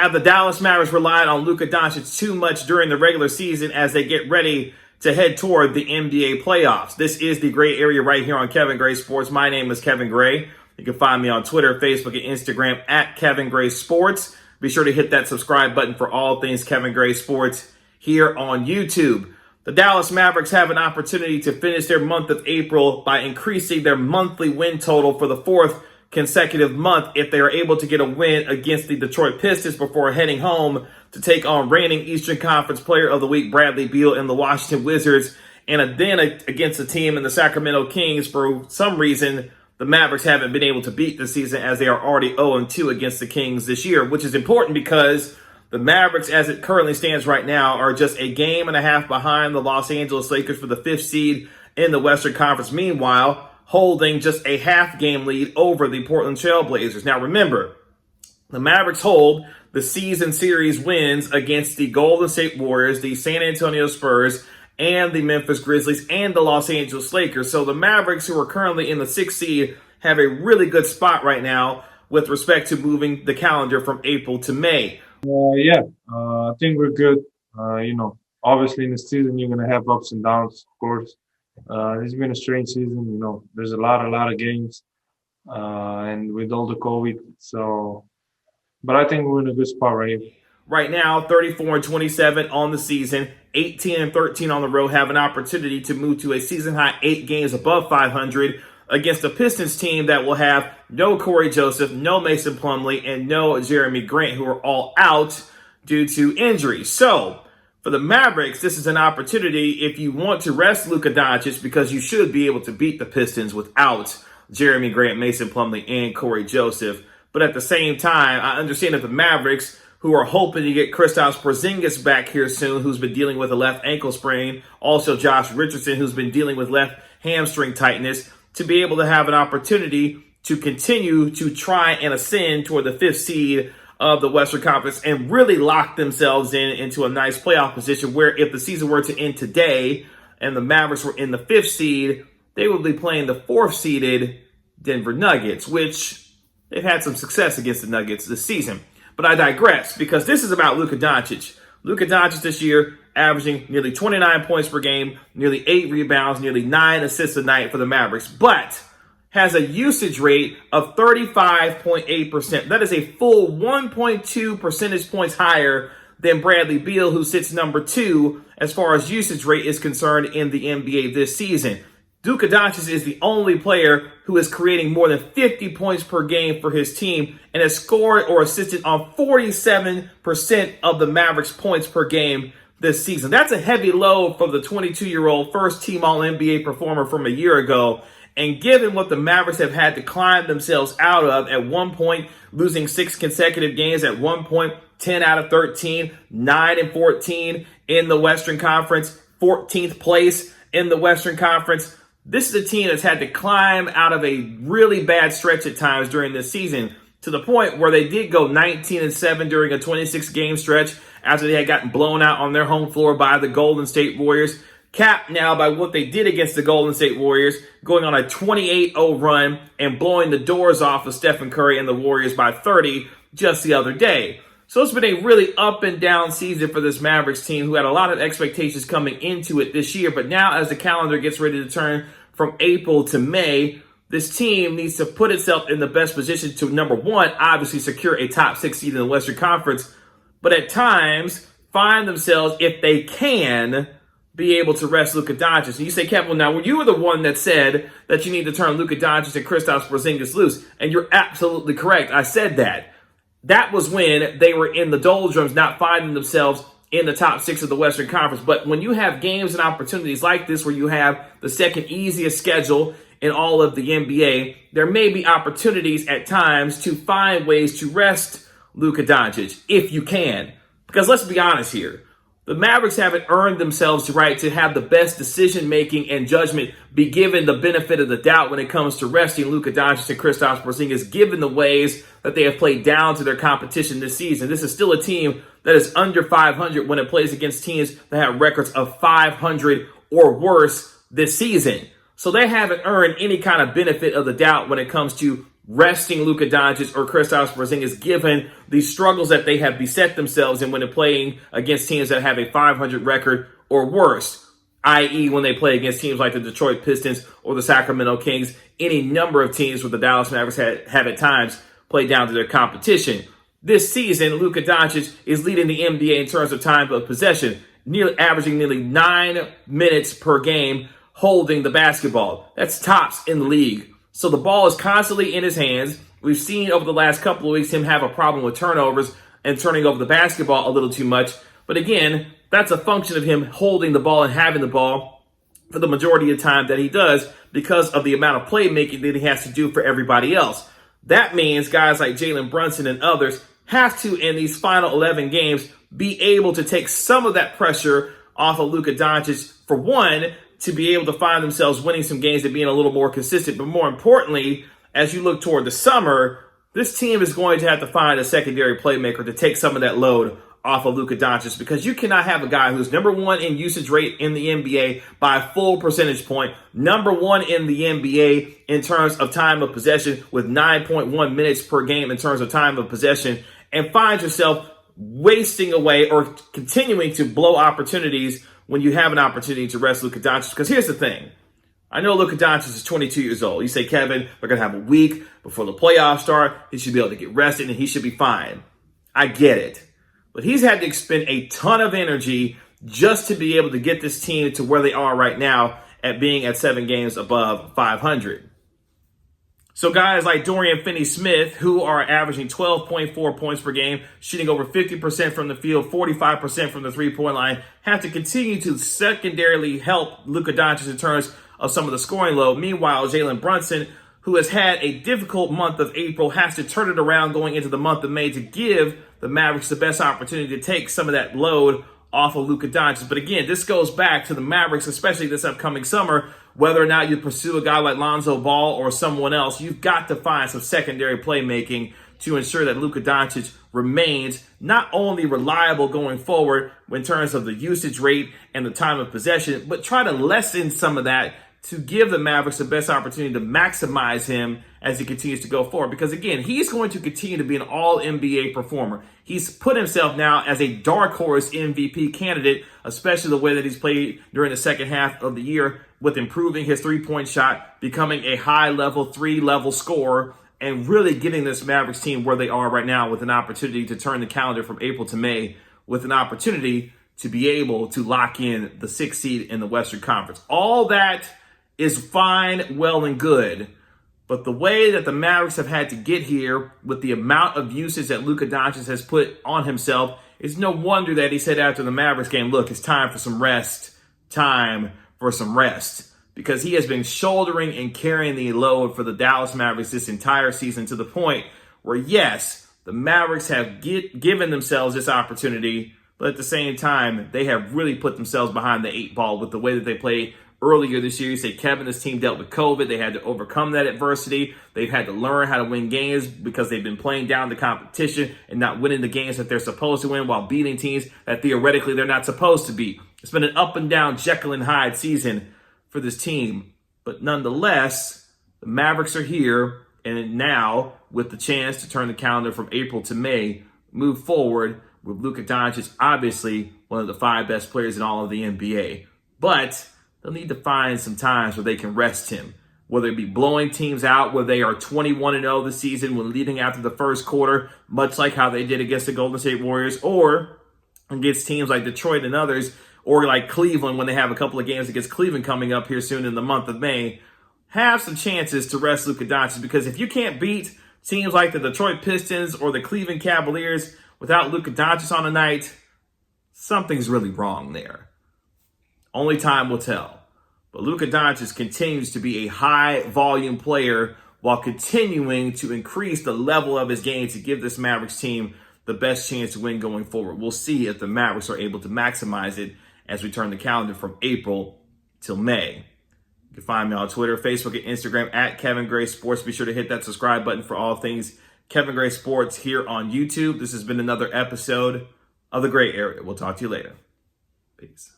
Have the Dallas Mavericks relied on Luka Doncic too much during the regular season as they get ready to head toward the NBA playoffs? This is the Gray Area right here on Kevin Gray Sports. My name is Kevin Gray. You can find me on Twitter, Facebook, and Instagram at Kevin Gray Sports. Be sure to hit that subscribe button for all things Kevin Gray Sports here on YouTube. The Dallas Mavericks have an opportunity to finish their month of April by increasing their monthly win total for the fourth consecutive month if they are able to get a win against the Detroit Pistons before heading home to take on reigning Eastern Conference Player of the Week Bradley Beal and the Washington Wizards, and then against a team in the Sacramento Kings. For some reason, the Mavericks haven't been able to beat this season as they are already 0-2 against the Kings this year, which is important because the Mavericks, as it currently stands right now, are just a game and a half behind the Los Angeles Lakers for the 5th seed in the Western Conference. Meanwhile, holding just a half-game lead over the Portland Trail Blazers. Now, remember, the Mavericks hold the season series wins against the Golden State Warriors, the San Antonio Spurs, and the Memphis Grizzlies, and the Los Angeles Lakers. So the Mavericks, who are currently in the 6th seed, have a really good spot right now with respect to moving the calendar from April to May. I think we're good. Obviously in the season, you're going to have ups and downs, of course. It's been a strange season. There's a lot of games, and with all the COVID. But I think we're in a good spot right here. Right now, 34-27 on the season, 18-13 on the road, have an opportunity to move to a season-high 8 games above 500 against a Pistons team that will have no Corey Joseph, no Mason Plumlee, and no Jeremy Grant, who are all out due to injury. So, for the Mavericks, this is an opportunity if you want to rest Luka Doncic, because you should be able to beat the Pistons without Jeremy Grant, Mason Plumlee, and Corey Joseph. But at the same time, I understand that the Mavericks, who are hoping to get Kristaps Porzingis back here soon, who's been dealing with a left ankle sprain, also Josh Richardson, who's been dealing with left hamstring tightness, to be able to have an opportunity to continue to try and ascend toward the 5th seed of the Western Conference and really lock themselves into a nice playoff position where if the season were to end today and the Mavericks were in the 5th seed, they would be playing the 4th seeded Denver Nuggets, which they've had some success against the Nuggets this season. But I digress, because this is about Luka Doncic. Luka Doncic this year averaging nearly 29 points per game, nearly 8 rebounds, nearly 9 assists a night for the Mavericks, but has a usage rate of 35.8%. That is a full 1.2 percentage points higher than Bradley Beal, who sits number 2 as far as usage rate is concerned in the NBA this season. Luka Doncic is the only player who is creating more than 50 points per game for his team and has scored or assisted on 47% of the Mavericks' points per game this season. That's a heavy load for the 22-year-old first-team All-NBA performer from a year ago. And given what the Mavericks have had to climb themselves out of, at one point losing 6 consecutive games, at one point 10 out of 13, 9-14 in the Western Conference, 14th place in the Western Conference, this is a team that's had to climb out of a really bad stretch at times during this season, to the point where they did go 19-7 during a 26-game stretch after they had gotten blown out on their home floor by the Golden State Warriors. Capped now by what they did against the Golden State Warriors, going on a 28-0 run and blowing the doors off of Stephen Curry and the Warriors by 30 just the other day. So it's been a really up and down season for this Mavericks team, who had a lot of expectations coming into it this year. But now, as the calendar gets ready to turn from April to May, this team needs to put itself in the best position to, number one, obviously secure a top 6 seed in the Western Conference, but at times find themselves, if they can, be able to rest Luka Doncic. And you say, Kevin, now, you were the one that said that you need to turn Luka Doncic and Kristaps Porzingis loose, and you're absolutely correct. I said that. That was when they were in the doldrums, not finding themselves in the top 6 of the Western Conference. But when you have games and opportunities like this, where you have the second easiest schedule in all of the NBA, there may be opportunities at times to find ways to rest Luka Doncic, if you can. Because let's be honest here. The Mavericks haven't earned themselves the right to have the best decision-making and judgment be given the benefit of the doubt when it comes to resting Luka Doncic and Kristaps Porzingis, given the ways that they have played down to their competition this season. This is still a team that is under 500 when it plays against teams that have records of 500 or worse this season. So they haven't earned any kind of benefit of the doubt when it comes to resting Luka Doncic or Kristaps Porzingis, given the struggles that they have beset themselves in when they're playing against teams that have a 500 record or worse, i.e. when they play against teams like the Detroit Pistons or the Sacramento Kings, any number of teams where the Dallas Mavericks have at times played down to their competition. This season, Luka Doncic is leading the NBA in terms of time of possession, averaging nearly 9 minutes per game holding the basketball. That's tops in the league. So the ball is constantly in his hands. We've seen over the last couple of weeks him have a problem with turnovers and turning over the basketball a little too much. But again, that's a function of him holding the ball and having the ball for the majority of the time that he does because of the amount of playmaking that he has to do for everybody else. That means guys like Jalen Brunson and others have to, in these final 11 games, be able to take some of that pressure off of Luka Doncic, for one, to be able to find themselves winning some games and being a little more consistent. But more importantly, as you look toward the summer, this team is going to have to find a secondary playmaker to take some of that load off of Luka Doncic, because you cannot have a guy who's number one in usage rate in the NBA by a full percentage point, number one in the NBA in terms of time of possession with 9.1 minutes per game in terms of time of possession, and find yourself wasting away or continuing to blow opportunities when you have an opportunity to rest Luka Doncic. Because here's the thing. I know Luka Doncic is 22 years old. You say, Kevin, we're going to have a week before the playoffs start. He should be able to get rested and he should be fine. I get it. But he's had to expend a ton of energy just to be able to get this team to where they are right now at being at 7 games above 500. So guys like Dorian Finney-Smith, who are averaging 12.4 points per game, shooting over 50% from the field, 45% from the three-point line, have to continue to secondarily help Luka Doncic in terms of some of the scoring load. Meanwhile, Jalen Brunson, who has had a difficult month of April, has to turn it around going into the month of May to give the Mavericks the best opportunity to take some of that load off of Luka Doncic. But again, this goes back to the Mavericks, especially this upcoming summer. Whether or not you pursue a guy like Lonzo Ball or someone else, you've got to find some secondary playmaking to ensure that Luka Doncic remains not only reliable going forward in terms of the usage rate and the time of possession, but try to lessen some of that to give the Mavericks the best opportunity to maximize him as he continues to go forward. Because again, he's going to continue to be an all-NBA performer. He's put himself now as a dark horse MVP candidate, especially the way that he's played during the second half of the year with improving his three-point shot, becoming a high-level, three-level scorer, and really getting this Mavericks team where they are right now with an opportunity to turn the calendar from April to May, with an opportunity to be able to lock in the 6th seed in the Western Conference. All that is fine, well, and good. But the way that the Mavericks have had to get here with the amount of usage that Luka Doncic has put on himself, it's no wonder that he said after the Mavericks game, look, it's time for some rest. Time for some rest. Because he has been shouldering and carrying the load for the Dallas Mavericks this entire season, to the point where, yes, the Mavericks have given themselves this opportunity, but at the same time, they have really put themselves behind the 8 ball with the way that they played earlier this year. You say, Kevin, this team dealt with COVID. They had to overcome that adversity. They've had to learn how to win games because they've been playing down the competition and not winning the games that they're supposed to win while beating teams that theoretically they're not supposed to beat. It's been an up and down Jekyll and Hyde season for this team. But nonetheless, the Mavericks are here, and now with the chance to turn the calendar from April to May, move forward with Luka Doncic, obviously one of the 5 best players in all of the NBA. But they'll need to find some times where they can rest him, whether it be blowing teams out where they are 21-0 this season when leading after the first quarter, much like how they did against the Golden State Warriors, or against teams like Detroit and others, or like Cleveland when they have a couple of games against Cleveland coming up here soon in the month of May. Have some chances to rest Luka Doncic, because if you can't beat teams like the Detroit Pistons or the Cleveland Cavaliers without Luka Doncic on a night, something's really wrong there. Only time will tell. But Luka Doncic continues to be a high-volume player while continuing to increase the level of his game to give this Mavericks team the best chance to win going forward. We'll see if the Mavericks are able to maximize it as we turn the calendar from April till May. You can find me on Twitter, Facebook, and Instagram at Kevin Gray Sports. Be sure to hit that subscribe button for all things Kevin Gray Sports here on YouTube. This has been another episode of The Gray Area. We'll talk to you later. Peace.